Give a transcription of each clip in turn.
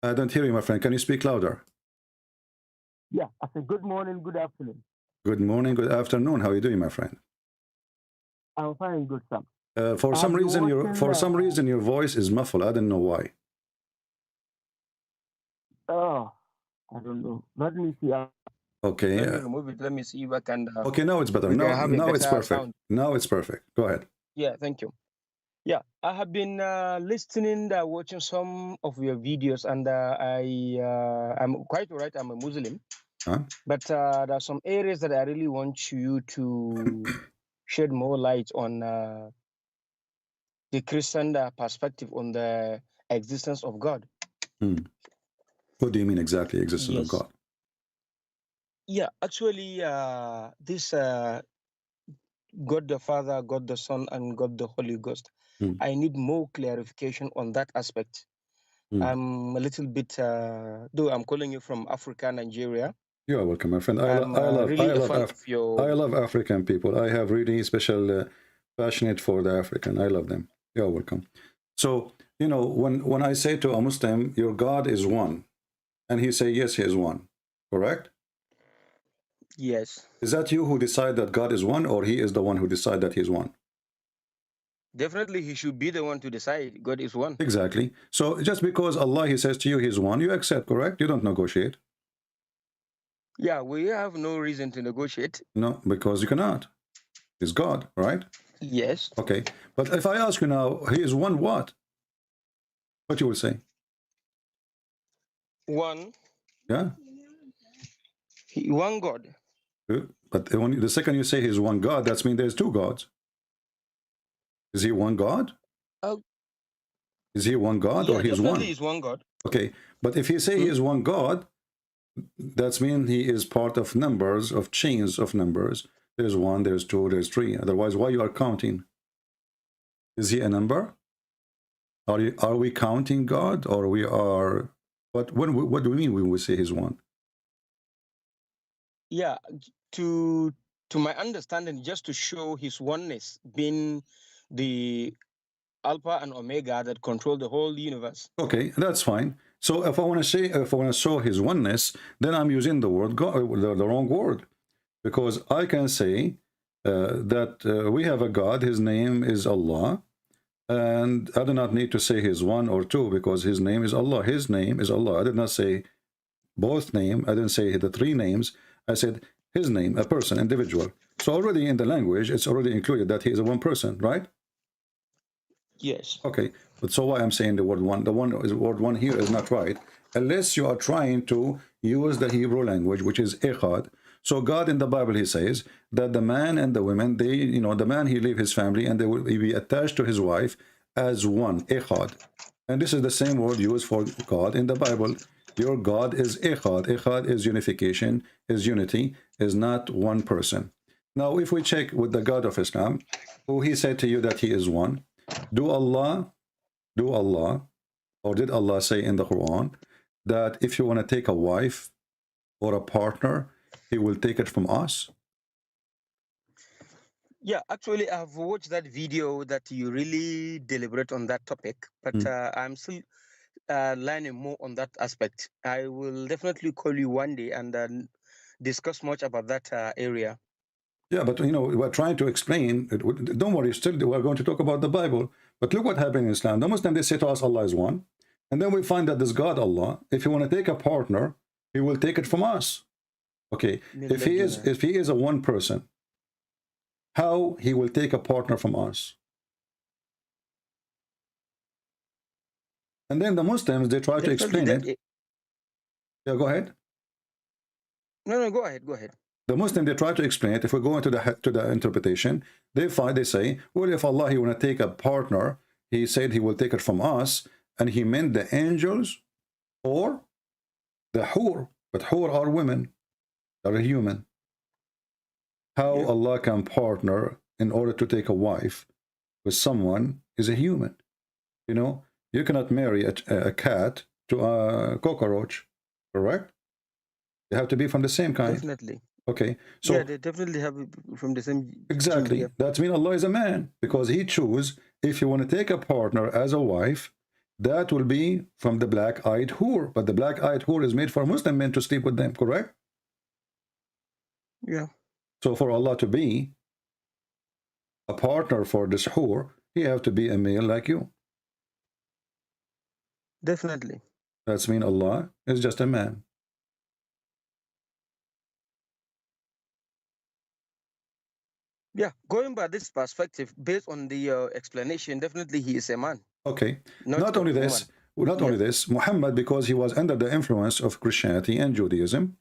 I don't hear you, my friend. Can you speak louder? Yeah, I said good morning, good afternoon. Good morning, good afternoon. How are you doing, my friend? I'm fine, good Sam. For I some have been reason, watching. your voice is muffled. I don't know why. Oh, I don't know. Let me see. Okay. Let me remove it. Let me see if I can. Okay, now it's better. We can Now, have a now it's better perfect. sound. Now it's perfect. Go ahead. Yeah, thank you. Yeah, I have been listening, watching some of your videos, and I'm quite right. I'm a Muslim, Huh? but there are some areas that I really want you to shed more light on the Christian perspective on the existence of God. What do you mean exactly, existence of Yes. God? Yeah, actually, this God the Father, God the Son, and God the Holy Ghost. I need more clarification on that aspect. I'm a little bit, though I'm calling you from Africa, Nigeria. You are welcome, my friend. I'm really a fan of your. I love African people. I have really special passionate for the African. I love them. You are welcome. So, you know, when I say to a Muslim, your God is one, and he say, yes, he is one, correct? Yes. Is that you who decide that God is one, or he is the one who decide that he is one? Definitely, he should be the one to decide. God is one. Exactly. So just because Allah, he says to you, he's one, you accept, correct? You don't negotiate. Yeah, we have no reason to negotiate. No, because you cannot. He's God, right? Yes. Okay. But if I ask you now, he is one what? What you will say? One. Yeah. One God. But when the second you say he's one God, that means there's two gods. Is he one God? Is he one God, yeah, or he's one? He's one God. Okay. But if you say he is one God, that means he is part of numbers, of chains of numbers. There's one, there's two, there's three. Otherwise, why you are counting? Is he a number? Are we counting God, or we are? What do we mean when we say he's one? Yeah, to my understanding, just to show his oneness, being the Alpha and Omega that control the whole universe. Okay, that's fine. So if I want to show his oneness, then I'm using the word God, the wrong word, because I can say that we have a God. His name is Allah. And I do not need to say he's one or two, because his name is Allah. His name is Allah. I did not say both name. I didn't say the three names. I said his name, a person, individual. So already in the language, it's already included that he is a one person, right? Yes. Okay. But so why I'm saying the word one? The word one here is not right, unless you are trying to use the Hebrew language, which is echad. So God in the Bible, he says that the man and the women, they, you know, the man, he leave his family and they will be attached to his wife as one, echad. And this is the same word used for God in the Bible. Your God is echad. Echad is unification, is unity, is not one person. Now, if we check with the God of Islam, who he said to you that he is one, do Allah, or did Allah say in the Quran that if you want to take a wife or a partner, he will take it from us? Yeah, actually, I've watched that video that you really deliberate on that topic, but I'm still learning more on that aspect. I will definitely call you one day and discuss much about that area. Yeah, but you know, we're trying to explain. Don't worry, still we're going to talk about the Bible. But look what happened in Islam. The Muslims, they say to us, Allah is one. And then we find that this God, Allah, if you want to take a partner, he will take it from us. Okay, if he is a one person, how he will take a partner from us? And then the Muslims, they try to explain it. Yeah, go ahead. No, go ahead. Go ahead. The Muslim, they try to explain it. If we go into the interpretation, they say, well, if Allah, he want to take a partner, he said he will take it from us, and he meant the angels or the hur. But hur are women, are human. How Allah can partner in order to take a wife with someone is a human. You know, you cannot marry a cat to a cockroach, correct? They have to be from the same kind. Definitely. Okay, so yeah, they definitely have from the same. Exactly. Gene, yeah. That means Allah is a man, because he choose if you want to take a partner as a wife, that will be from the black-eyed whore. But the black-eyed whore is made for Muslim men to sleep with them, correct? Yeah. So for Allah to be a partner for this whore, he have to be a male like you. Definitely. That's mean Allah is just a man. Yeah, going by this perspective, based on the explanation, definitely he is a man. Okay. Not Not a only woman. this, not only this, Muhammad, because he was under the influence of Christianity and Judaism,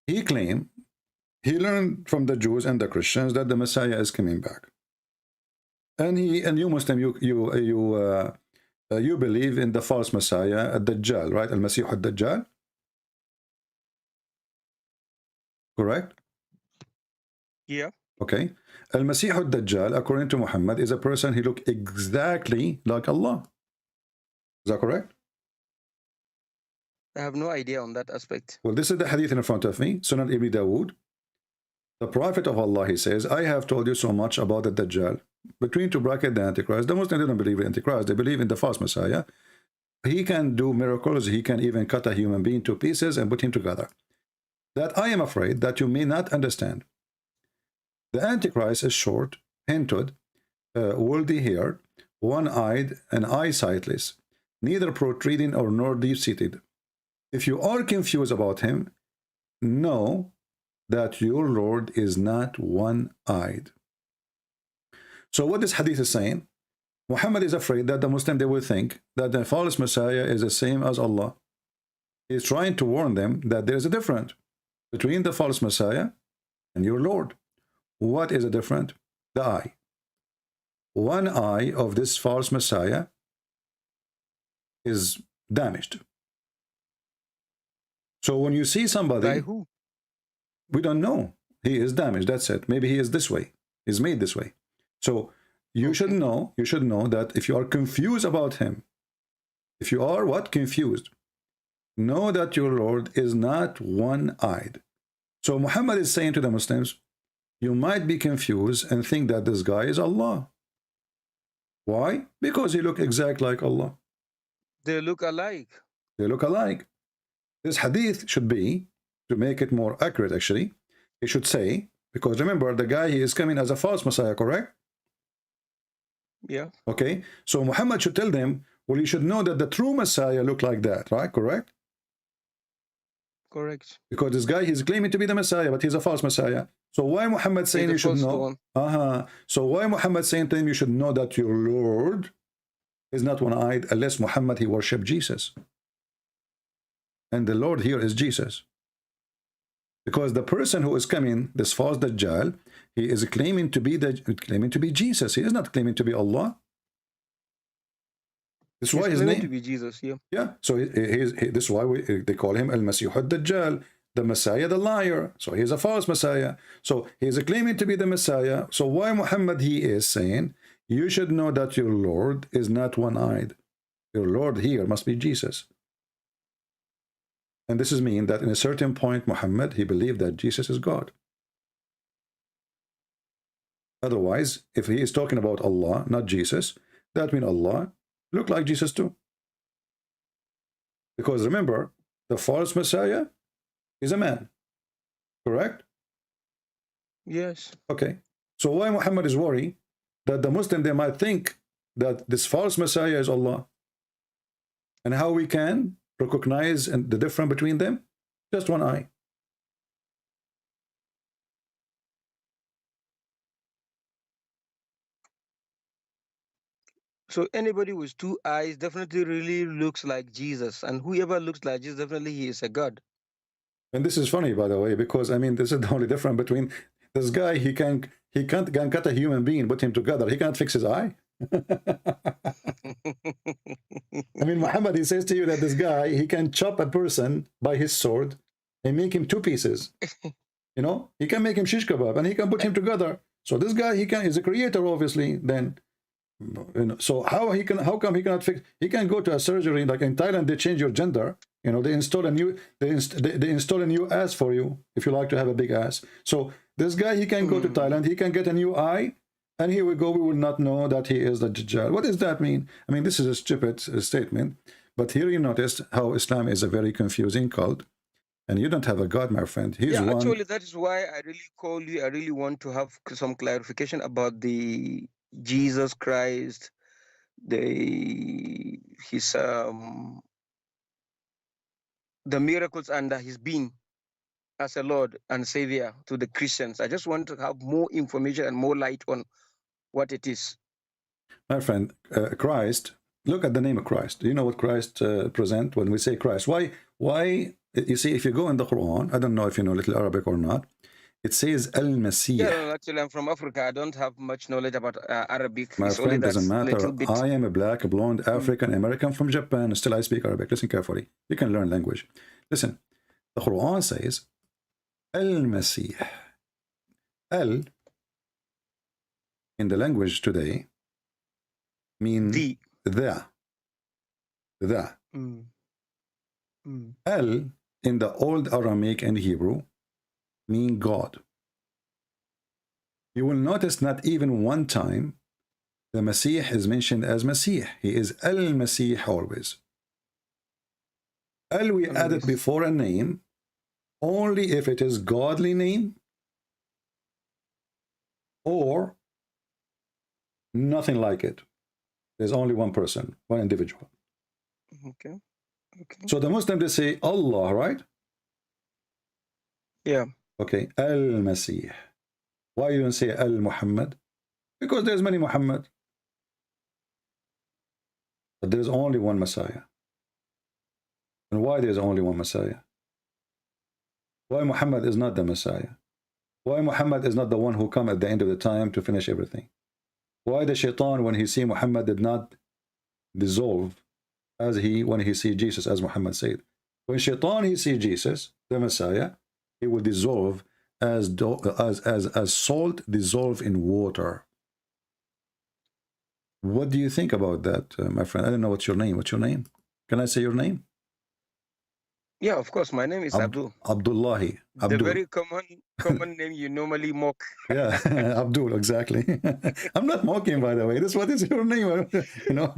he claimed, he learned from the Jews and the Christians that the Messiah is coming back. And you Muslim, you believe in the false Messiah, Ad-Dajjal, right? Al-Masih Ad-Dajjal. Correct? Yeah. Okay. Al-Masih Ad-Dajjal, according to Muhammad, is a person, he looked exactly like Allah. Is that correct? I have no idea on that aspect. Well, this is the hadith in front of me, Sunan Ibn Dawood. The Prophet of Allah, he says, I have told you so much about the Dajjal. Between two brackets, the Antichrist. The Muslims don't believe in Antichrist. They believe in the false Messiah. He can do miracles. He can even cut a human being to pieces and put him together. That I am afraid that you may not understand. The Antichrist is short, hinted, woolly-haired, one-eyed, and eyesightless, neither protruding nor deep-seated. If you are confused about him, know that your Lord is not one-eyed. So what this hadith is saying, Muhammad is afraid that the Muslim, they will think that the false Messiah is the same as Allah. He's trying to warn them that there is a difference between the false Messiah and your Lord. What is the difference? The eye. One eye of this false Messiah is damaged. So when you see somebody, By who? we don't know. He is damaged. That's it. Maybe he is this way. He's made this way. So you should know. You should know that if you are confused about him, if you are what? Confused, know that your Lord is not one-eyed. So Muhammad is saying to the Muslims, you might be confused and think that this guy is Allah. Why? Because he looks exactly like Allah. They look alike. They look alike. This hadith should be, to make it more accurate actually, it should say, because remember, the guy, he is coming as a false Messiah, correct? Yeah. Okay, so Muhammad should tell them, well, you should know that the true Messiah looked like that, right? Correct? Correct. Because this guy, he's claiming to be the Messiah, but he's a false Messiah. So why Muhammad saying you should know? So why Muhammad saying to him, you should know that your Lord is not one-eyed, unless Muhammad, he worshipped Jesus. And the Lord here is Jesus. Because the person who is coming, this false Dajjal, he is claiming to be Jesus. He is not claiming to be Allah. This is why his name to be Jesus. Yeah. Yeah. So this is why they call him Al-Masih Ad-Dajjal, the Messiah, the liar. So he's a false Messiah. So he's claiming to be the Messiah. So why Muhammad, he is saying, you should know that your Lord is not one-eyed. Your Lord here must be Jesus. And this is mean that in a certain point, Muhammad, he believed that Jesus is God. Otherwise, if he is talking about Allah, not Jesus, that means Allah look like Jesus too. Because remember, the false Messiah is a man. Correct? Yes. Okay. So why Muhammad is worried that the Muslim, they might think that this false Messiah is Allah? And how we can recognize the difference between them? Just one eye. So anybody with two eyes definitely really looks like Jesus, and whoever looks like Jesus, definitely he is a God. And this is funny, by the way, because I mean, this is the only difference between this guy. He can't cut a human being, put him together. He can't fix his eye. I mean, Muhammad, he says to you that this guy, he can chop a person by his sword and make him two pieces. You know, he can make him shish kebab and he can put him together. So this guy, he's a creator, obviously. Then, you know, so how come he cannot fix? He can go to a surgery like in Thailand. They change your gender. You know, they install a new ass for you if you like to have a big ass. So this guy, he can go to Thailand. He can get a new eye And here we go, we will not know that he is the Dajjal. What does that mean? I mean, this is a stupid statement. But here you notice how Islam is a very confusing cult. And you don't have a God, my friend. He's Yeah, one. actually, that is why I really call you. I really want to have some clarification about the Jesus Christ, his the miracles and his being as a Lord and Savior to the Christians. I just want to have more information and more light on what it is. My friend, Christ, look at the name of Christ. Do you know what Christ present when we say Christ? Why? You see, if you go in the Quran, I don't know if you know little Arabic or not, it says Al-Masih. Yeah, no, actually, I'm from Africa. I don't have much knowledge about Arabic. My it's friend, only doesn't that matter. little bit. I am a black, blonde, African, American from Japan. Still, I speak Arabic. Listen carefully. You can learn language. Listen, the Quran says Al-Masih. Al, in the language today, mean the. Al, in the old Aramaic and Hebrew, mean God. You will notice not even one time the Masih is mentioned as Masih. He is Al-Masih always. Al we added before a name only if it is godly name or nothing like it. There's only one person, one individual. Okay. So the Muslim, they say Allah, right? Yeah. Okay, Al-Masih. Why you don't say Al-Muhammad? Because there's many Muhammad. But there's only one Messiah. And why there's only one Messiah? Why Muhammad is not the Messiah? Why Muhammad is not the one who come at the end of the time to finish everything? Why the shaitan, when he see Muhammad, did not dissolve as when he see Jesus, as Muhammad said? When shaitan he see Jesus, the Messiah, he will dissolve as salt dissolve in water. What do you think about that, my friend? I don't know what's your name. What's your name? Can I say your name? Yeah, of course. My name is Abdul. Abdullahi. Abdul. The very common name you normally mock. Yeah, Abdul, exactly. I'm not mocking, by the way. This what is your name? You know,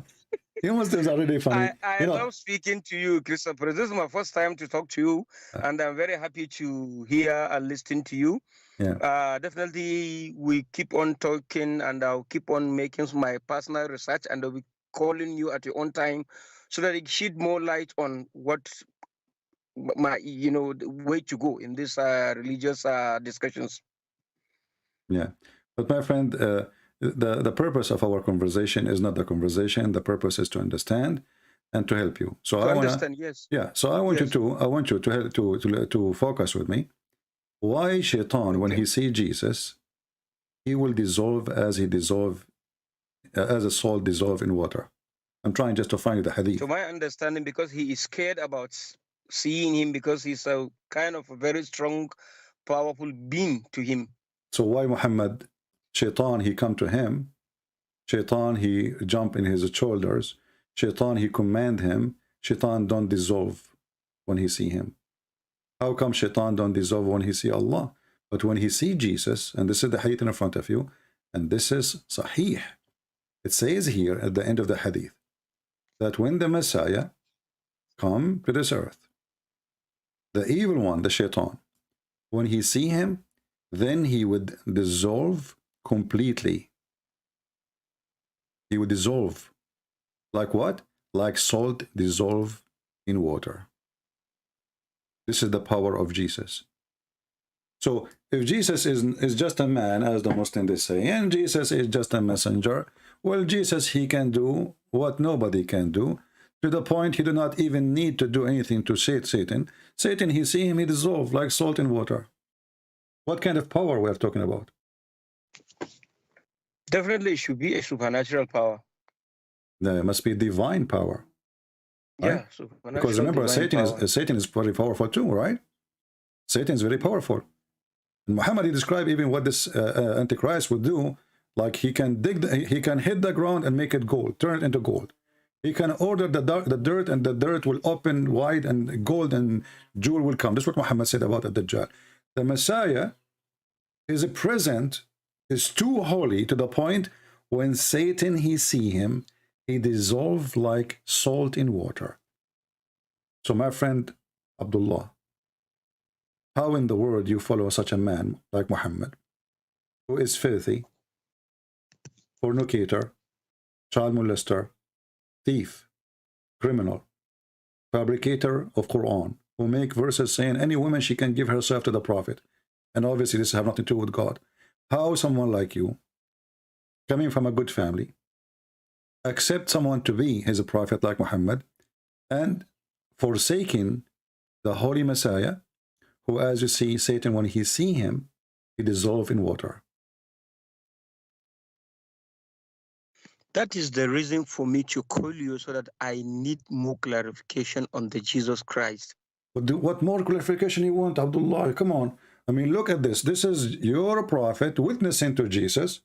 you must have already funny. I love speaking to you, Christopher. This is my first time to talk to you, and I'm very happy to hear and listen to you. Yeah. Definitely, we keep on talking, and I'll keep on making my personal research, and I'll be calling you at your own time, so that it shed more light on what my the way to go in these religious discussions. Yeah, but my friend, the purpose of our conversation is not the conversation. The purpose is to understand and to help you. So I understand, yes. Yeah. So I want you to help to focus with me. Why Shaitan, when he see Jesus, he will dissolve as a salt dissolve in water? I'm trying just to find the hadith. To my understanding, because he is scared about seeing him, because he's a kind of a very strong, powerful being to him. So why Muhammad, Shaitan, he come to him, Shaitan, he jump in his shoulders, Shaitan, he command him, Shaitan don't dissolve when he see him. How come Shaitan don't dissolve when he see Allah? But when he see Jesus, and this is the hadith in front of you, and this is Sahih, it says here at the end of the hadith, that when the Messiah come to this earth, the evil one, the Shaitan, when he see him, then he would dissolve completely. He would dissolve. Like what? Like salt dissolve in water. This is the power of Jesus. So if Jesus is just a man, as the Muslims they say, and Jesus is just a messenger, well, Jesus, he can do what nobody can do, to the point he do not even need to do anything to Satan. Satan, he see him, he dissolve like salt in water. What kind of power we are talking about? Definitely, it should be a supernatural power. There must be divine power. Right? Yeah, supernatural. Because remember, Satan is very powerful too, right? Satan is very powerful. And Muhammad, he described even what this Antichrist would do. Like he can he can hit the ground and make it gold, turn it into gold. He can order the dirt, and the dirt will open wide, and gold and jewel will come. This is what Muhammad said about the Dajjal. The Messiah is present is too holy to the point when Satan he see him, he dissolve like salt in water. So my friend Abdullah, how in the world you follow such a man like Muhammad, who is filthy, fornicator, child molester, thief, criminal, fabricator of Quran, who make verses saying any woman she can give herself to the Prophet, and obviously this have nothing to do with God. How someone like you, coming from a good family, accept someone to be his prophet like Muhammad, and forsaking the Holy Messiah, who, as you see, Satan, when he see him, he dissolve in water. That is the reason for me to call you, so that I need more clarification on the Jesus Christ. What more clarification you want, Abdullah? Come on. I mean, look at this. This is your prophet witnessing to Jesus.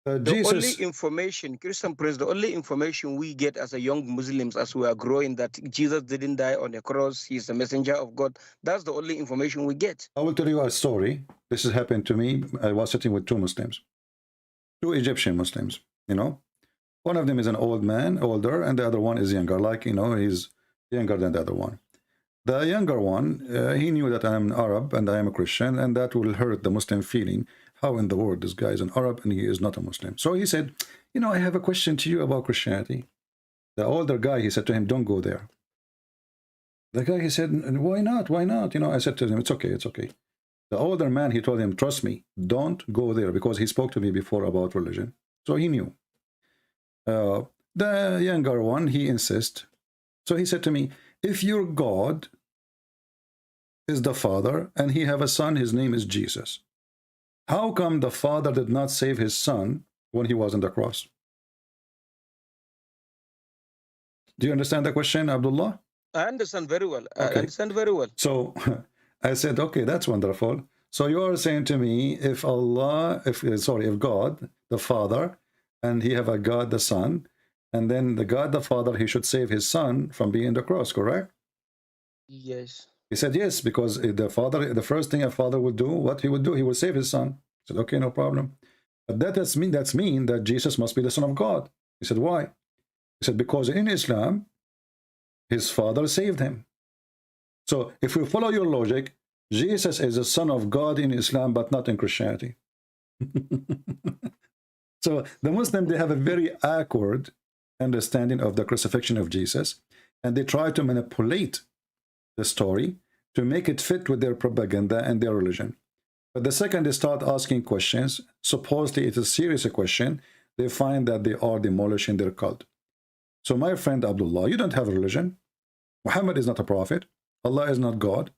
The only information, Christian Prince, the only information we get as a young Muslims as we are growing, that Jesus didn't die on the cross, he's the messenger of God. That's the only information we get. I will tell you a story. This has happened to me. I was sitting with two Muslims, two Egyptian Muslims, you know. One of them is an old man, older, and the other one is younger, like, you know, he's younger than the other one. The younger one, he knew that I am an Arab and I am a Christian, and that will hurt the Muslim feeling. How in the world this guy is an Arab and he is not a Muslim? So he said, you know, I have a question to you about Christianity. The older guy, he said to him, don't go there. The guy, he said, why not? Why not? You know, I said to him, it's okay, it's okay. The older man, he told him, trust me, don't go there, because he spoke to me before about religion. So he knew. The younger one, he insists. So he said to me, if your God is the Father and he have a son, his name is Jesus, how come the Father did not save his son when he was on the cross? Do you understand the question, Abdullah? I understand very well. Okay. I understand very well. So I said, okay, that's wonderful. So you are saying to me, if God, the Father, and he have a God, the Son, and then the God, the Father, he should save his son from being on the cross, correct? Yes. He said, yes, because the father, the first thing a father would do, what he would do, he would save his son. I said, okay, no problem. But that's mean that Jesus must be the Son of God. He said, why? He said, because in Islam, his father saved him. So if we follow your logic, Jesus is the Son of God in Islam, but not in Christianity. So the Muslims, they have a very awkward understanding of the crucifixion of Jesus, and they try to manipulate the story to make it fit with their propaganda and their religion. But the second they start asking questions, supposedly it is a serious question, they find that they are demolishing their cult. So my friend Abdullah, you don't have a religion. Muhammad is not a prophet. Allah is not God.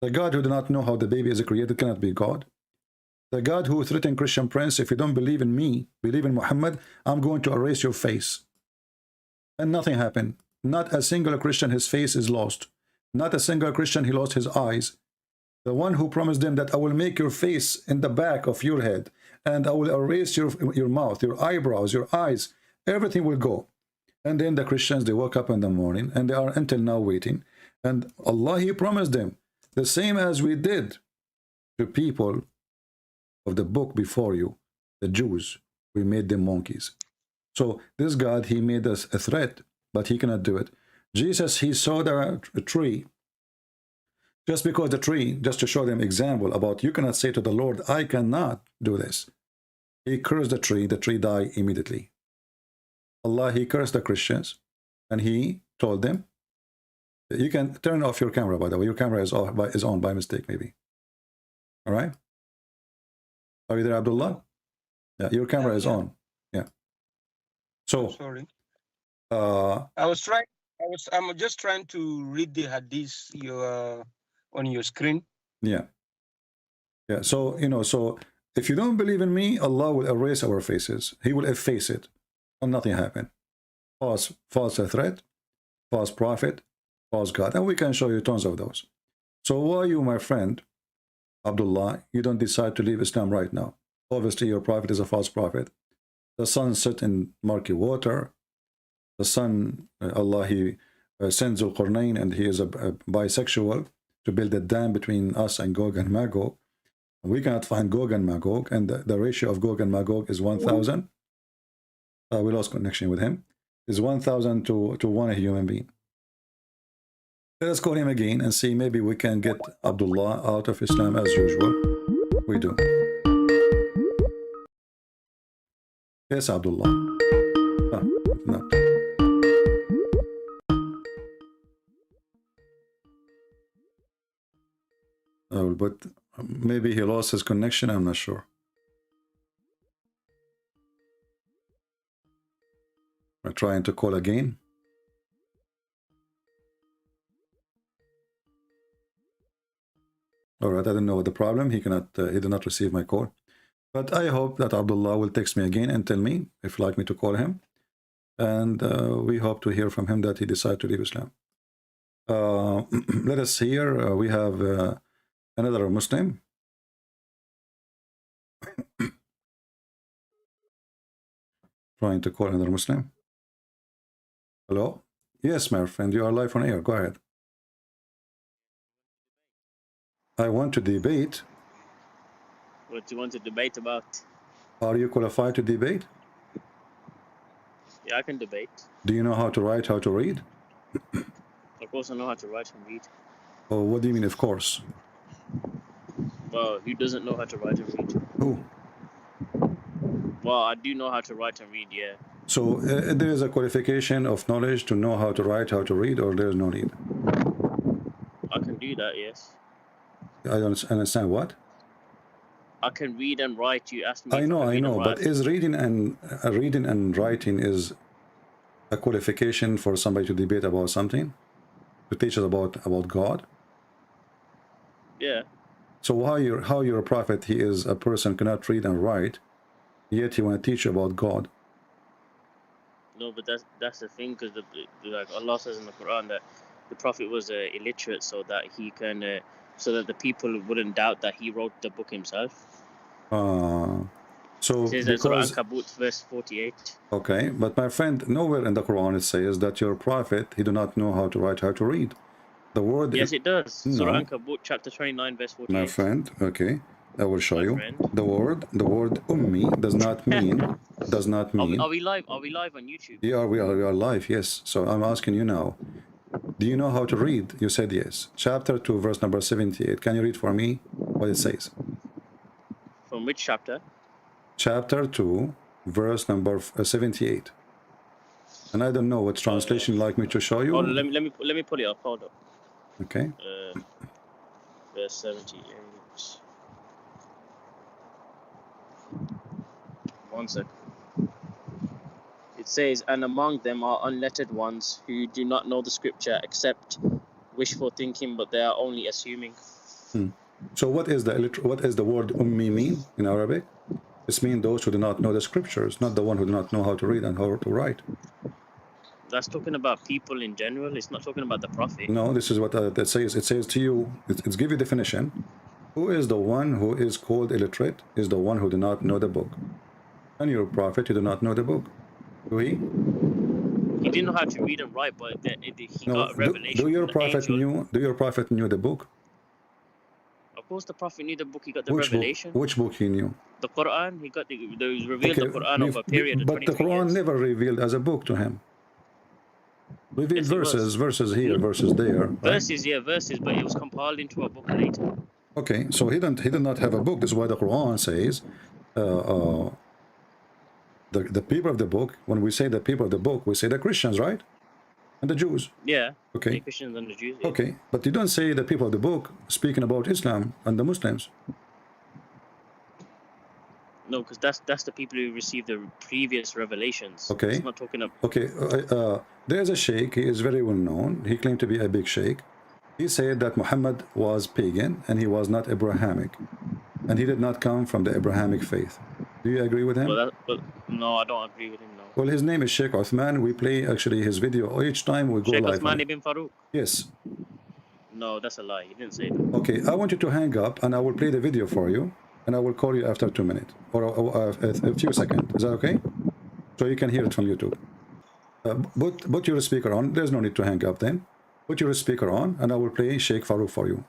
The God who did not know how the baby is created cannot be God. The God who threatened Christian Prince, if you don't believe in me, believe in Muhammad, I'm going to erase your face. And nothing happened. Not a single Christian, his face is lost. Not a single Christian, he lost his eyes. The one who promised them that I will make your face in the back of your head, and I will erase your mouth, your eyebrows, your eyes, everything will go. And then the Christians, they woke up in the morning, and they are until now waiting. And Allah, he promised them, the same as we did to people of the book before you, the Jews, we made them monkeys. So this God, he made us a threat, but he cannot do it. Jesus, he saw the tree, just because the tree, just to show them example about you cannot say to the Lord, I cannot do this. He cursed the tree died immediately. Allah, he cursed the Christians, and he told them, you can turn off your camera, by the way, your camera is on by mistake, maybe. All right? Are you there, Abdullah? Yeah, your camera is on. Yeah. So, sorry. uh, I'm just trying to read the hadith on your screen. yeah. Yeah. So, you know, so if you don't believe in me, Allah will erase our faces. He will efface it, and nothing happened. False threat, false prophet, false God. And we can show you tons of those. So why you, my friend, Abdullah, you don't decide to leave Islam right now? Obviously, your prophet is a false prophet. The sun set in murky water. The sun, Allah, he sends Al-Qurnayn, and he is a bisexual to build a dam between us and Gog and Magog. We cannot find Gog and Magog, and the ratio of Gog and Magog is 1,000. We lost connection with him. Is 1,000 to one human being. Let us call him again and see, maybe we can get Abdullah out of Islam as usual. We do. Yes, Abdullah. No. But maybe he lost his connection, I'm not sure. I'm trying to call again. All right, I don't know what the problem. He did not receive my call. But I hope that Abdullah will text me again and tell me if you'd like me to call him. And we hope to hear from him that he decided to leave Islam. Let us hear. We have another Muslim. Trying to call another Muslim. Hello? Yes, my friend, you are live on air. Go ahead. I want to debate. What do you want to debate about? Are you qualified to debate? Yeah, I can debate. Do you know how to write, how to read? Of course I know how to write and read. Oh, what do you mean, of course? Well, who doesn't know how to write and read? Who? Well, I do know how to write and read, yeah. So there is a qualification of knowledge to know how to write, how to read, or there is no need? I can do that, yes. I don't understand what? I can read and write. You asked me. I know, but is reading and writing is a qualification for somebody to debate about something, to teach us about God? Yeah. So how you're a prophet? He is a person cannot read and write, yet he want to teach you about God. No, but that's the thing, because like Allah says in the Quran that the prophet was illiterate, so that he can, so that the people wouldn't doubt that he wrote the book himself. So it says in Surah Ankabut, verse 48. Okay, but my friend, nowhere in the Quran it says that your prophet he do not know how to write, how to read. The word. Yes, it does. No. Surah Ankabut, chapter 29, verse 48. My friend, okay, I will show you. Friend. The word ummi does not mean. Are we live? Are we live on YouTube? Yeah, we are live. Yes. So I'm asking you now. Do you know how to read? You said yes. Chapter 2, verse number 78. Can you read for me what it says? From which chapter? Chapter 2, verse number 78. And I don't know what translation you'd like me to show you. Oh, let me pull it up. Hold up. Okay. Verse 78. 1 second. It says, and among them are unlettered ones who do not know the scripture except wishful thinking, but they are only assuming. So what is the word ummi mean in Arabic? It means those who do not know the scriptures, not the one who do not know how to read and how to write. That's talking about people in general. It's not talking about the prophet. No, this is what that says. It says to you, it's give you definition. Who is the one who is called illiterate? Is the one who do not know the book. And your prophet, you do not know the book. Do he? He didn't know how to read and write, but he got a revelation. Do your prophet knew the book? Of course, the prophet knew the book. He got the Which revelation. Book? Which book he knew? The Quran. He got the revealed the Quran over a period of 23 But the Quran years. never revealed as a book to him. Revealed Yes, verses here, verses there. Verses, right? Yeah, verses, but it was compiled into a book later. Okay, so he did not have a book. That's why the Quran says the people of the book. When we say the people of the book, we say the Christians, right? And the Jews. Yeah. Okay. The Christians and the Jews. Yeah. Okay, but you don't say the people of the book speaking about Islam and the Muslims. No, because that's the people who received the previous revelations. Okay. It's not talking about. Okay, there's a sheikh. He is very well known. He claimed to be a big sheikh. He said that Muhammad was pagan and he was not Abrahamic, and he did not come from the Abrahamic faith. Do you agree with him? No, I don't agree with him. No. Well, his name is Sheikh Uthman. We play actually his video each time we go Sheikh live. Uthman ibn Farouk. Yes. No, that's a lie. He didn't say that. Okay, I want you to hang up and I will play the video for you, and I will call you after 2 minutes or a few seconds. Is that okay? So you can hear it from YouTube. Put your speaker on. There's no need to hang up then. Put your speaker on and I will play Sheikh Farouk for you.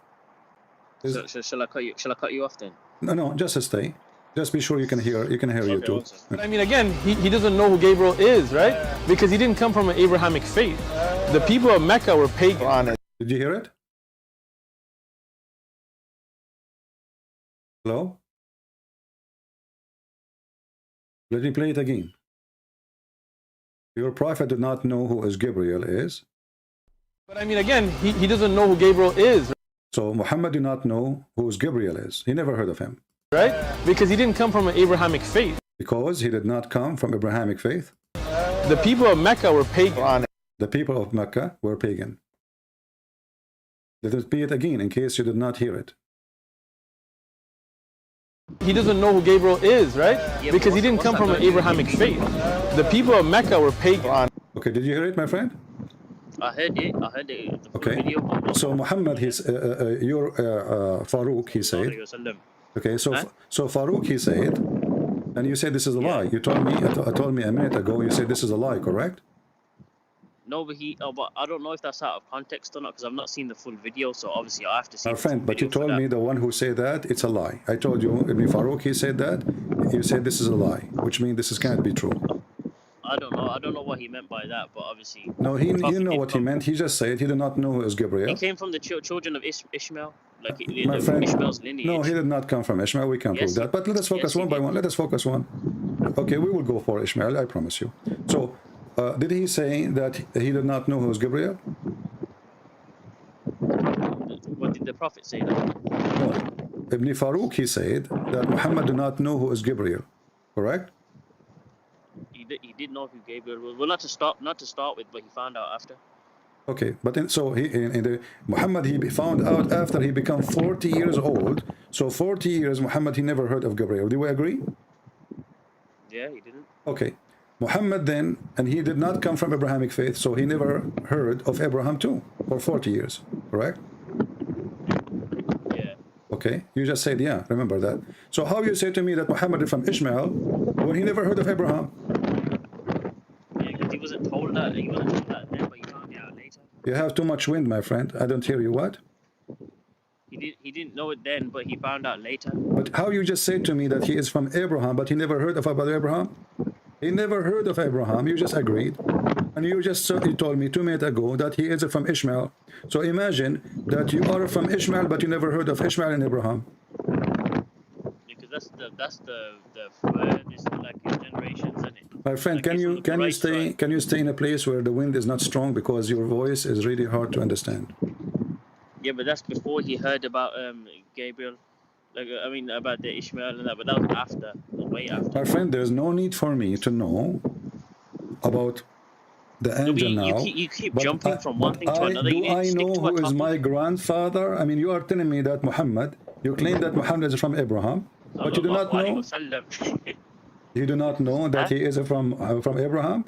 So shall I cut you off then? No, just stay. Just be sure you can hear. You can hear you Okay, too. one second. But I mean, again, he doesn't know who Gabriel is, right? Because he didn't come from an Abrahamic faith. The people of Mecca were pagan. Did you hear it? Hello? Let me play it again. Your prophet did not know who is Gabriel is. But I mean, again, he doesn't know who Gabriel is, So Muhammad did not know who is Gabriel is. He never heard of him. right? Because he didn't come from an Abrahamic faith. Because he did not come from Abrahamic faith. The people of Mecca were pagan. The people of Mecca were pagan. Let us repeat it again in case you did not hear it. He doesn't know who Gabriel is, right? Yeah, Because he but didn't what's come that from an got to do with Abrahamic anything? faith. The people of Mecca were pagan. Okay, did you hear it, my friend? I heard it. I heard it. The full Okay. video. But what- So Muhammad, your Farouk, he said. Okay, so Huh? so Farouk, he said, and you said this is a lie. You told me, told me a minute ago. You said this is a lie, correct? No, but but I don't know if that's out of context or not because I've not seen the full video. So obviously I have to see. Our the full friend, but you video for told that. me the one who said that it's a lie. I told you Ibn Farouk, he said that. You said this is a lie, which means this can't be true. I don't know. I don't know what he meant by that, but obviously. No, the you Prophet know did what he come- meant. He just said he did not know who is He Gabriel. came from the children of Ishmael, like My friend, Ishmael's lineage. no, he did not come from Ishmael. We can Yes, prove he- that. But let us focus yes, he one by did. one. Let us focus one. Okay, we will go for Ishmael, I promise you. So, did he say that he did not know who is Gabriel? What did the Prophet say? That? No. Ibn Farouk, he said that Muhammad did not know who is Gabriel. Correct? He did know who Gabriel was. Well, not to start with, but he found out after. Okay, but so Muhammad, he found out after he became 40 years old. So 40 years, Muhammad, he never heard of Gabriel. Do we agree? Yeah, he didn't. Okay. Muhammad then, and he did not come from Abrahamic faith, so he never heard of Abraham too for 40 years. Correct? Yeah. Okay, you just said, yeah, remember that. So how you say to me that Muhammad is from Ishmael when he never heard of Abraham? Yeah, because he wasn't told that. He wasn't told that then, but he found it out later. You have too much wind, my friend. I don't hear you. What? He didn't know it then, but he found out later. But how you just said to me that he is from Abraham, but he never heard of about Abraham? He never heard of Abraham. You just agreed. And you just you told me 2 minutes ago that he is from Ishmael. So imagine that you are from Ishmael, but you never heard of Ishmael and Abraham. Because that's the furthest like generations, isn't it? My friend, Like, can he's you on the right side. can you stay in a place where the wind is not strong, because your voice is really hard to understand. Yeah, but that's before he heard about Gabriel. Like I mean about the Ishmael and that, but that was after, way after. My friend, there's no need for me to know about the angel now. You keep but jumping from one but thing to another. You Do need to I stick know to a who is topic. my grandfather? I mean, you are telling me that Muhammad, you claim that Muhammad is from Abraham, but you do not know. You do not know that he is from Abraham.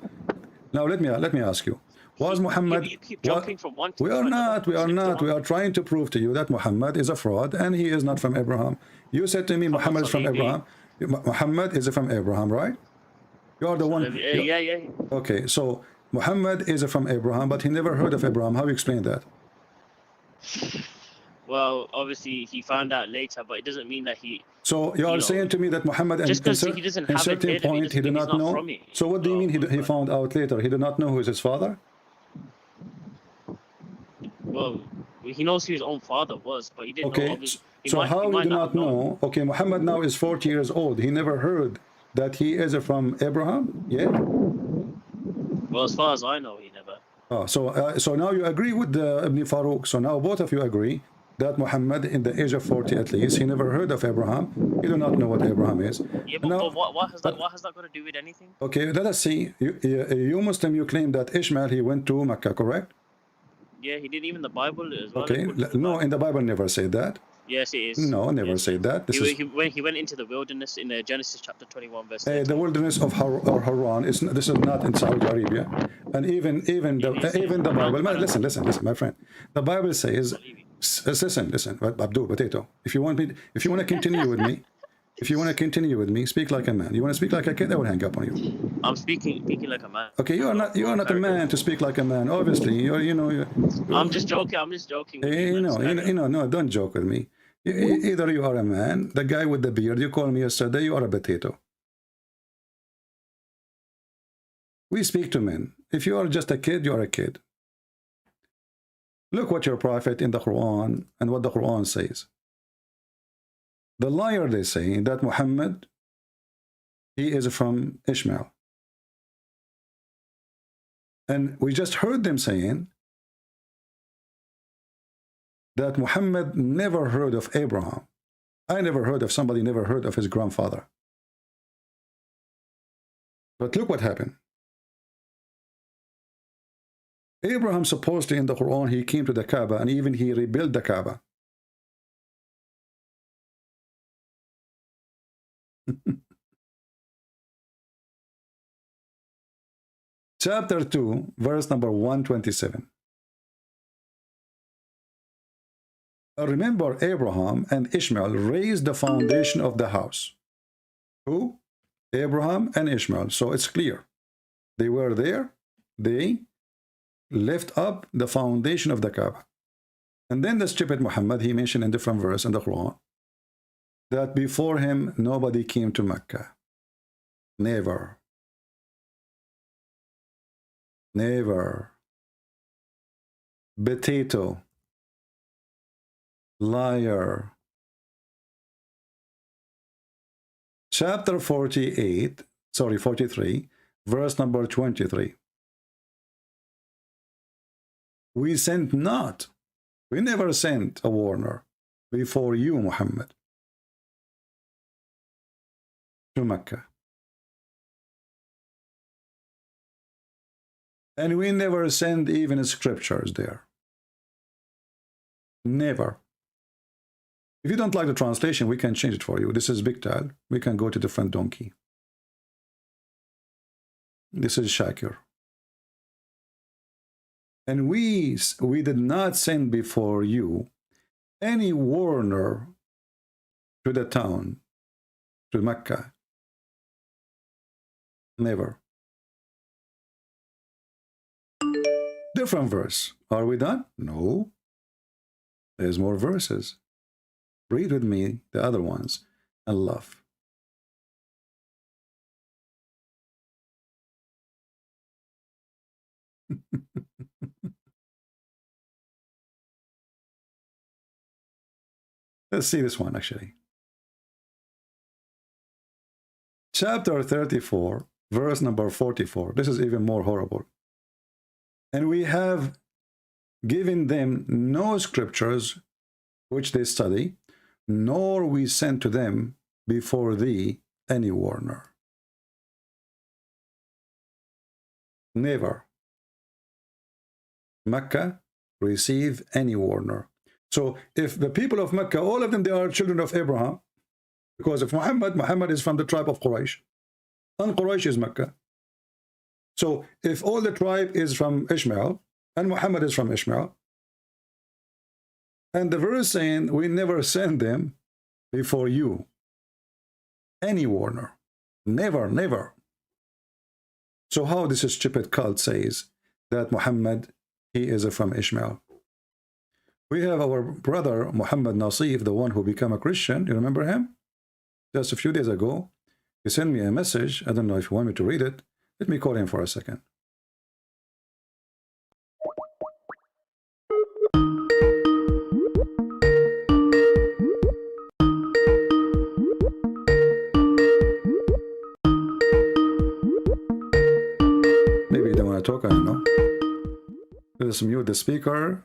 Now let me ask you: was Muhammad? You keep jumping from one to We are another. not. We are Stick to not. one. We are trying to prove to you that Muhammad is a fraud and he is not from Abraham. You said to me Muhammad is from Abraham. Muhammad is from Abraham, right? You are the one. Yeah. Okay, so Muhammad is from Abraham, but he never heard of Abraham. How you explain that? Well, obviously he found out later, but it doesn't mean that he. So you are know, saying to me that Muhammad, just 'cause in he doesn't in have it certain here, doesn't point, he mean did he's not not know. from it. So what do you mean he found out later? He did not know who is his father? Well, he knows who his own father was, but he didn't know. Okay, Obviously, so how he he did not not have known. know? Okay, Muhammad now is 40 years old. He never heard that he is from Abraham yet? Well, as far as I know, he never. Oh, so now you agree with Ibn Farouk. So now both of you agree that Muhammad, in the age of 40 at least, he never heard of Abraham. He do not know what Abraham is. Yeah, but, Now- but what has that got to do with anything? Okay, let us see. You Muslim, you claim that Ishmael, he went to Mecca, correct? Yeah, he did even the Bible as well. Okay, no, in the Bible never said that. Yes, it is. No, never Yes, said that. This is he went into the wilderness in Genesis chapter 21 verse. the 13. wilderness of Haran. This is not in Saudi Arabia, and even the Bible. Listen, my friend. The Bible says, listen, Abdul Potato. If you want to continue with me, speak like a man. You want to speak like a kid, I will hang up on you. I'm speaking like a man. Okay, you are not a man to speak like a man. Obviously, you're I'm just joking. I'm just joking. with you, man. no, don't joke with me. Either you are a man, the guy with the beard, you called me yesterday, you are a potato. We speak to men. If you are just a kid, you are a kid. Look what your prophet in the Quran and what the Quran says. The liar, they say that Muhammad, he is from Ishmael. And we just heard them saying that Muhammad never heard of Abraham. I never heard of somebody never heard of his grandfather. But look what happened. Abraham supposedly in the Quran, he came to the Kaaba and even he rebuilt the Kaaba. Chapter 2, verse number 127. Remember, Abraham and Ishmael raised the foundation of the house. Who? Abraham and Ishmael. So it's clear. They were there. They lift up the foundation of the Kaaba. And then the stupid Muhammad, he mentioned in different verse in the Quran that before him nobody came to Mecca. Never. Never. Potato. Liar. Chapter 43, verse number 23. We sent not, we never sent a warner before you, Muhammad, to Mecca. And we never send even scriptures there. Never. If you don't like the translation, we can change it for you. This is Bigtal. We can go to different donkey. This is Shakir. And we did not send before you any warner to the town, to Mecca. Never. Different verse. Are we done? No. There's more verses. Read with me the other ones and laugh. Let's see this one actually. Chapter 34, verse number 44. This is even more horrible. And we have given them no scriptures which they study, nor we sent to them before thee any warner. Never. Mecca receive any warner. So if the people of Mecca, all of them, they are children of Abraham, because if Muhammad is from the tribe of Quraysh, and Quraysh is Mecca. So if all the tribe is from Ishmael, and Muhammad is from Ishmael, and the verse saying, we never send them before you any warner. Never, never. So how this stupid cult says that Muhammad, he is from Ishmael? We have our brother Muhammad Nasif, the one who became a Christian. You remember him? Just a few days ago, he sent me a message. I don't know if you want me to read it. Let me call him for a second. Maybe you don't want to talk, I don't know. Let's mute the speaker.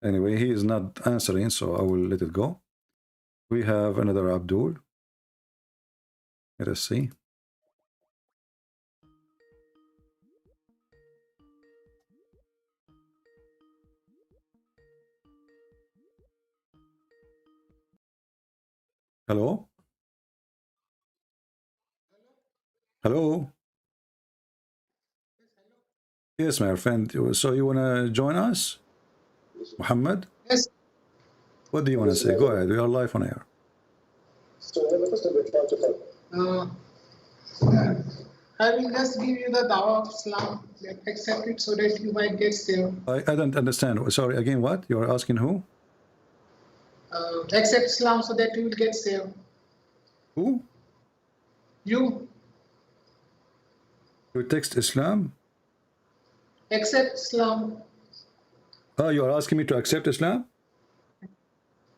Anyway, he is not answering, so I will let it go. We have another Abdul. Let us see. Hello? Hello? Yes, my friend. So you want to join us? Muhammad? Yes. What do you want to say? Go ahead. We are live on air. I will just give you the dawah of Islam. Accept it so that you might get saved. I don't understand. Sorry, again, what? You're asking who? Accept Islam so that you will get saved. Who? You You text Islam? accept Islam. Oh, you are asking me to accept Islam?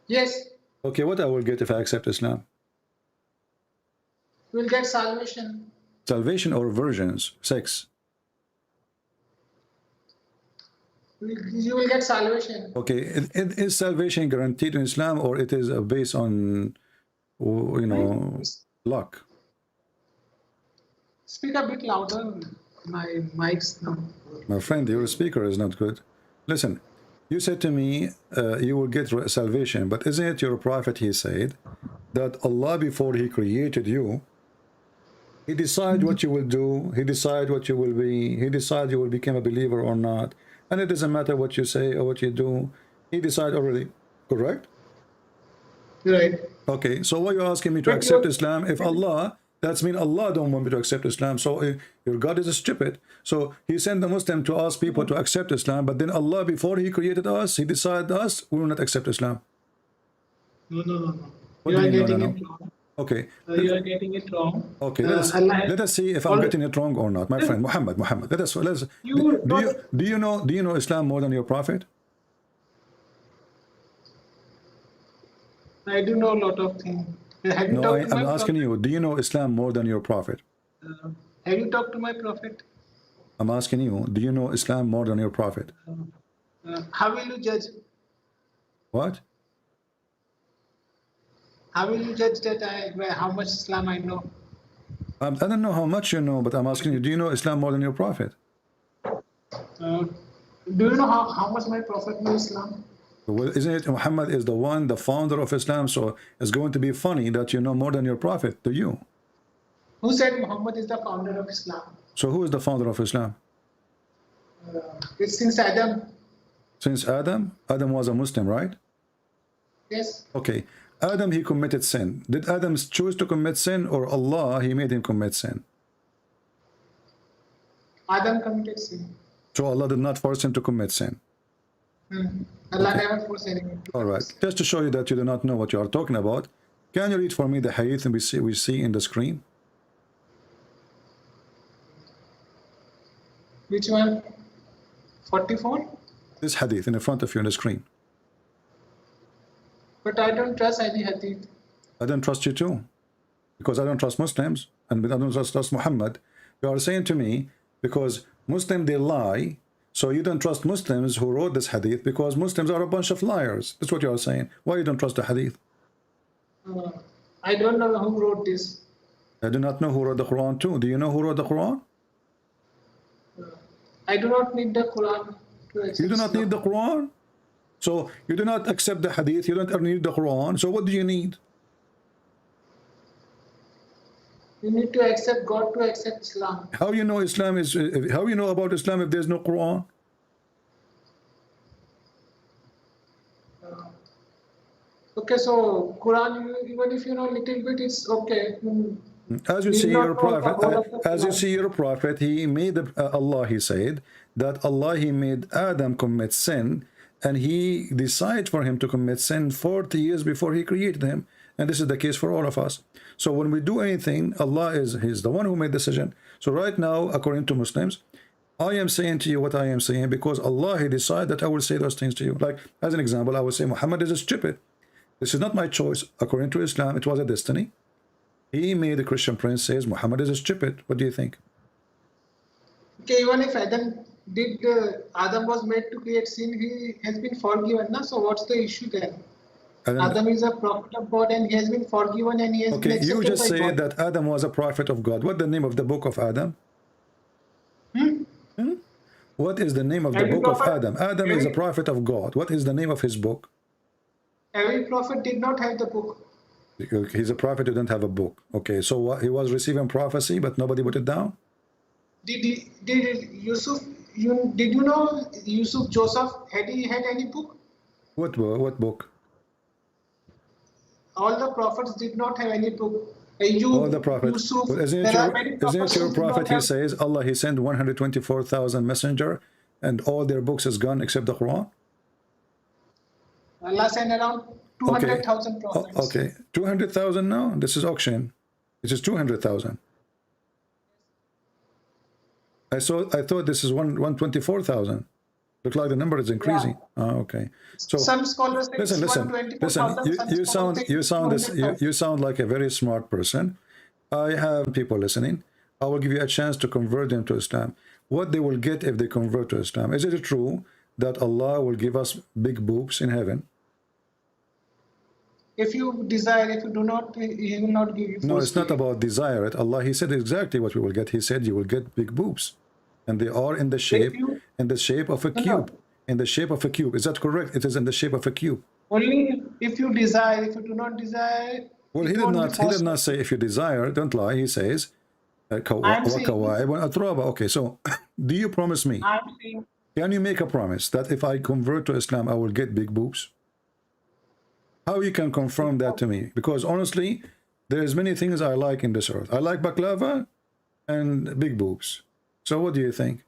Yes, Okay, what I will get if I accept Islam? you will get salvation. Salvation or virgins? Sex? You will get salvation. Okay, is salvation guaranteed in Islam, or it is based on, you know, luck? Speak a bit louder. My mic's not. My friend, your speaker is not good. Listen, you said to me, you will get salvation, but isn't it your prophet, he said, that Allah, before he created you, he decide what you will do, he decide what you will be, he decide you will become a believer or not, and it doesn't matter what you say or what you do, he decide already, correct? Right. Okay, so why are you asking me to But accept you- Islam? If Allah, that's mean Allah don't want me to accept Islam, so your God is stupid. So he sent the Muslim to ask people to accept Islam, but then Allah, before he created us, he decided us, we will not accept Islam. No. What You do are you mean, getting no? it wrong. Okay, You are getting it wrong. okay, Allah let us see if I'm getting it wrong or not. My friend, Muhammad, let's You do you know Islam more than your prophet? I do know a lot of things. Have you No, talked to I'm my asking prophet? you, do you know Islam more than your prophet? Have you talked to my prophet? I'm asking you, do you know Islam more than your prophet? How will you judge? What? How will you judge that how much Islam I know? I don't know how much you know, but I'm asking you, do you know Islam more than your prophet? Do you know how much my prophet knows Islam? Well, isn't it Muhammad is the one, the founder of Islam, so it's going to be funny that you know more than your prophet, do you? Who said Muhammad is the founder of Islam? So who is the founder of Islam? It's since Adam. Since Adam? Adam was a Muslim, right? Yes. Okay. Adam, he committed sin. Did Adam choose to commit sin, or Allah, he made him commit sin? Adam committed sin. So Allah did not force him to commit sin. Allah never forced anyone to. All right. Just to show you that you do not know what you are talking about, can you read for me the hadith and we see in the screen? Which one? 44? This hadith in the front of you on the screen. But I don't trust any hadith. I don't trust you too, because I don't trust Muslims, and I don't trust Muhammad. You are saying to me, because Muslims, they lie, so you don't trust Muslims who wrote this hadith, because Muslims are a bunch of liars. That's what you are saying. Why you don't trust the hadith? I don't know who wrote this. I do not know who wrote the Quran too. Do you know who wrote the Quran? I do not need the Quran to accept You do not need the Quran? So you do not accept the hadith, you don't need the Quran, so what do you need? You need to accept God to accept Islam. How you know Islam is, how you know about Islam if there's no Quran? Okay, so Quran, even if you know a little bit, it's okay. As you You see not your know the whole prophet, of the as you Quran. see your prophet, he made Allah. He said that Allah, he made Adam commit sin, and he decided for him to commit sin 40 years before he created him. And this is the case for all of us. So when we do anything, Allah he's the one who made the decision. So right now, according to Muslims, I am saying to you what I am saying because Allah, he decided that I will say those things to you. Like as an example, I will say Muhammad is stupid. This is not my choice. According to Islam, it was a destiny. He made a Christian prince says Muhammad is stupid. What do you think? Okay, even if Adam was made to create sin, he has been forgiven. Na? So what's the issue there? Adam is a prophet of God and he has been forgiven and he has been okay, accepted you just by said God. that Adam was a prophet of God. What's the name of the book of Adam? What is the name of the Every book of prophet- Adam? Adam is a prophet of God. What is the name of his book? Every prophet did not have the book. He's a prophet who didn't have a book. Okay, so what, he was receiving prophecy, but nobody put it down? Did Yusuf? Did you know Yusuf Joseph had he had any book? What book? All the prophets did not have any book. All the prophets. Yusuf, Well, isn't there are many it your prophets who prophet? don't He have. says Allah, He sent 124,000 messenger, and all their books is gone except the Quran. Allah sent around 200,000 prophets. Okay, 200,000 now. This is auction. This is 200,000. I thought this is 124,000. Look like the number is increasing. Yeah. Okay. So Some scholars say listen. 124,000. You sound like a very smart person. I have people listening. I will give you a chance to convert them to Islam. What they will get if they convert to Islam? Is it true that Allah will give us big boobs in heaven? If you desire, if you do not, He will not give you. No, it's not about desire it. Allah, He said exactly what we will get. He said you will get big boobs, and they are in the shape of a cube. In the shape of a cube. Is that correct? It is in the shape of a cube. Only if you desire. If you do not desire. Well, he did not say if you desire. Don't lie. He says, okay, so do you promise me? I'm saying. Can you make a promise that if I convert to Islam, I will get big boobs? How you can confirm that to me? Because honestly, there's many things I like in this earth. I like baklava and big boobs. So what do you think?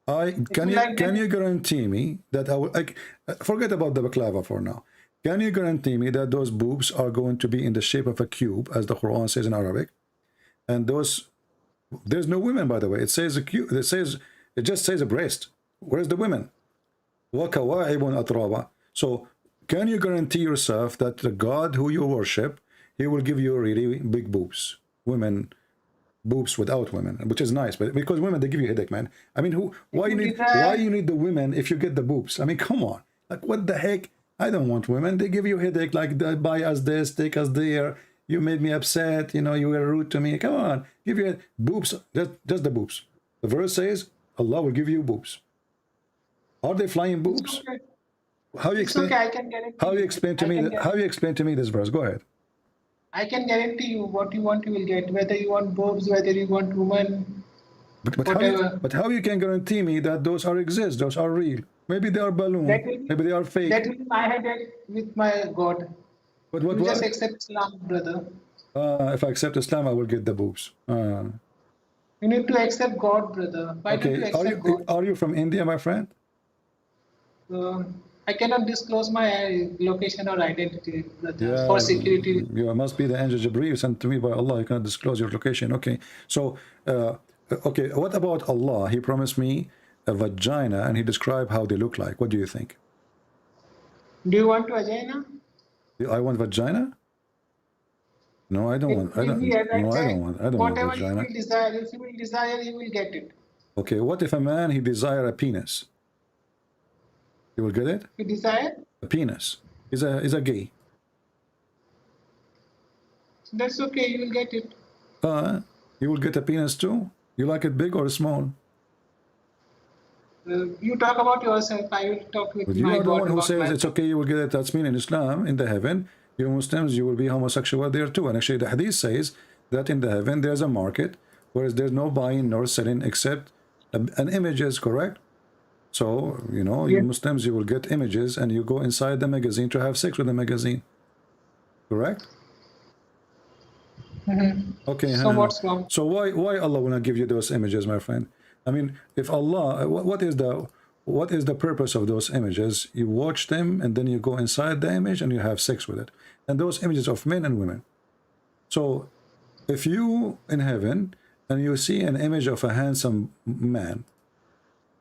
Can you guarantee me that I will forget about the baklava for now? Can you guarantee me that those boobs are going to be in the shape of a cube, as the Quran says in Arabic? And there's no women, by the way. It says a cube. It just says a breast. Where's the women? So can you guarantee yourself that the God who you worship, He will give you really big boobs, women, boobs without women, which is nice, but because women, they give you a headache, man. I mean, why you need the women if you get the boobs? I mean, come on, like what the heck? I don't want women. They give you a headache, like buy us this, take us there. You made me upset. You know, you were rude to me. Come on, give you boobs, just the boobs. The verse says Allah will give you boobs. Are they flying boobs? Okay. How you explain? Okay, I can guarantee. How you explain to me? How you explain to me this verse? Go ahead. I can guarantee you what you want, you will get. Whether you want boobs, whether you want women, whatever. But how you can guarantee me that those exist? Those are real. Maybe they are balloon. Maybe they are fake. That will be my headache with my God. But you just accept Islam, brother. If I accept Islam, I will get the boobs. You need to accept God, brother. Why do you accept God? Are you from India, my friend? I cannot disclose my location or identity, brother, for security. You must be the angel Jibreel sent to me by Allah. You cannot disclose your location. Okay. So, okay. What about Allah? He promised me a vagina, and He described how they look like. What do you think? Do you want vagina? I want vagina? No, I don't want. I don't want vagina. Whatever you will desire, if you will desire, you will get it. Okay. What if a man he desire a penis? You will get it? You desire? A penis. Is a gay. That's okay, you will get it. You will get a penis too? You like it big or small? You talk about yourself, I will talk with you my are the God one who about says it's okay, you will get it. That's mean in Islam, in the heaven, you Muslims, you will be homosexual there too. And actually the hadith says that in the heaven there's a market, whereas there's no buying nor selling except an image, is correct? So, you know, you Muslims, you will get images and you go inside the magazine to have sex with the magazine. Correct? Okay. So what's wrong? So why Allah will not give you those images, my friend? I mean, if Allah, what is the purpose of those images? You watch them and then you go inside the image and you have sex with it. And those images of men and women. So if you in heaven and you see an image of a handsome man,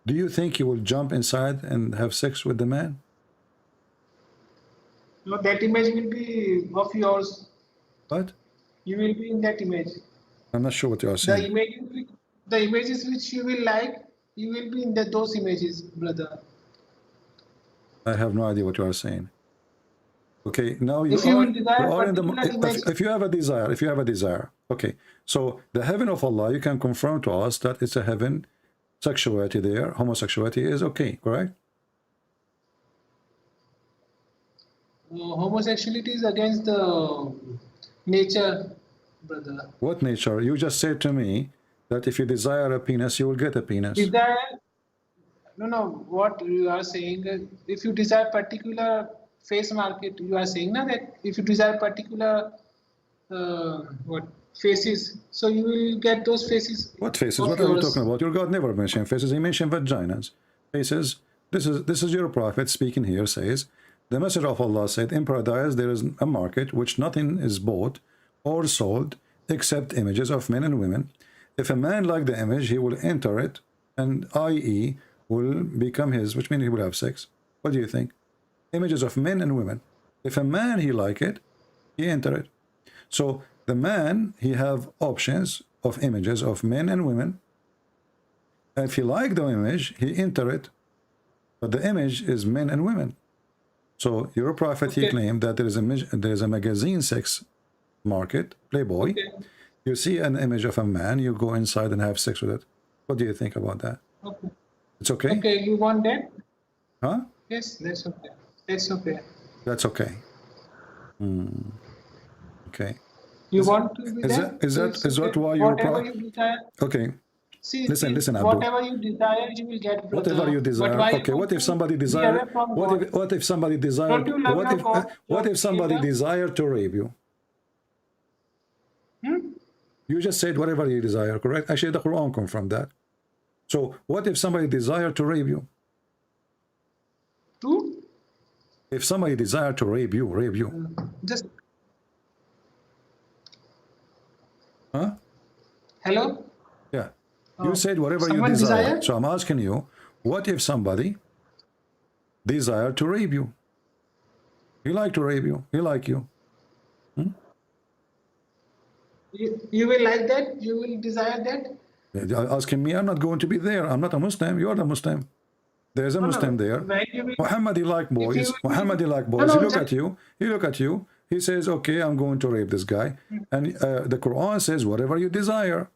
do you think you will jump inside and have sex with the man? No, that image will be of yours. What? You will be in that image. I'm not sure what you are saying. The images which you will like, you will be in those images, brother. I have no idea what you are saying. Okay, now if you have a desire. Okay, so the heaven of Allah, you can confirm to us that it's a heaven. Sexuality there, homosexuality is okay, correct? Homosexuality is against the nature, brother. What nature? You just said to me that if you desire a penis, you will get a penis. No. What you are saying, if you desire particular face market, you are saying that if you desire particular faces. So you will get those faces. What faces? of What are you yours. talking about? Your God never mentioned faces. He mentioned vaginas. Faces. This is your prophet speaking here. Says the Messenger of Allah said, in paradise there is a market which nothing is bought or sold except images of men and women. If a man like the image, he will enter it, and i.e. will become his, which means he will have sex. What do you think? Images of men and women. If a man he like it, he enter it. So the man, he have options of images of men and women. If he like the image, he enter it. But the image is men and women. So your prophet, he claimed that there is a magazine sex market, Playboy. You see an image of a man, you go inside and have sex with it. What do you think about that? Okay. It's okay? Okay, you want that? Huh? Yes, that's okay. That's okay. That's okay. Okay. You want to be that? Is that why your whatever you desire? Okay. See, Listen, Abdul. whatever you desire, you will get. Brother. Whatever you desire. Okay. What if somebody desire? What if somebody desire? What if somebody desire to rape you? You just said whatever you desire, correct? Actually, the Quran confirmed that. So, what if somebody desire to rape you? Who? If somebody desire to rape you. Just. Huh? Hello? Yeah. You said whatever you desire. So I'm asking you, what if somebody desire to rape you? He like to rape you. He like you. You will like that? You will desire that? Asking me, I'm not going to be there. I'm not a Muslim. You are the Muslim. There's a Muslim there. Muhammad, he like boys. Muhammad, he like boys. He look at you. He look at you. He says, okay, I'm going to rape this guy. And the Quran says, whatever you desire.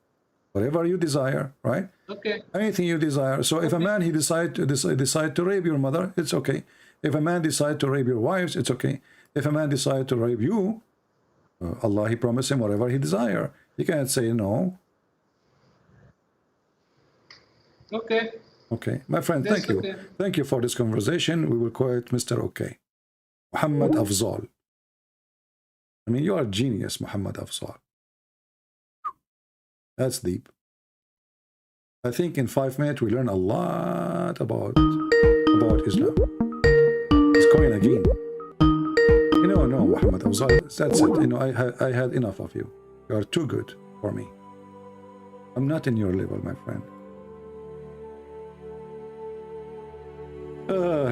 Whatever you desire, right? Okay. Anything you desire. So if a man, he decide to rape your mother, it's okay. If a man decide to rape your wives, it's okay. If a man decide to rape you, Allah, he promised him whatever he desire. He can't say no. Okay. Okay. My friend, That's thank you. okay. Thank you for this conversation. We will call it Mr. Okay. Muhammad Afzal. I mean, you are a genius, Muhammad Afzal. That's deep. I think in 5 minutes we learn a lot about Islam. It's going again. No, Muhammad Afzal. That's it. I had enough of you. You are too good for me. I'm not in your level, my friend.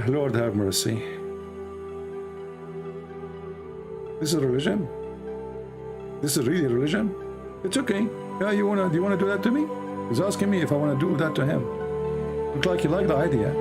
Lord have mercy. This is religion? This is really religion? It's okay. Yeah, do you wanna do that to me? He's asking me if I wanna do that to him. Look like you like the idea.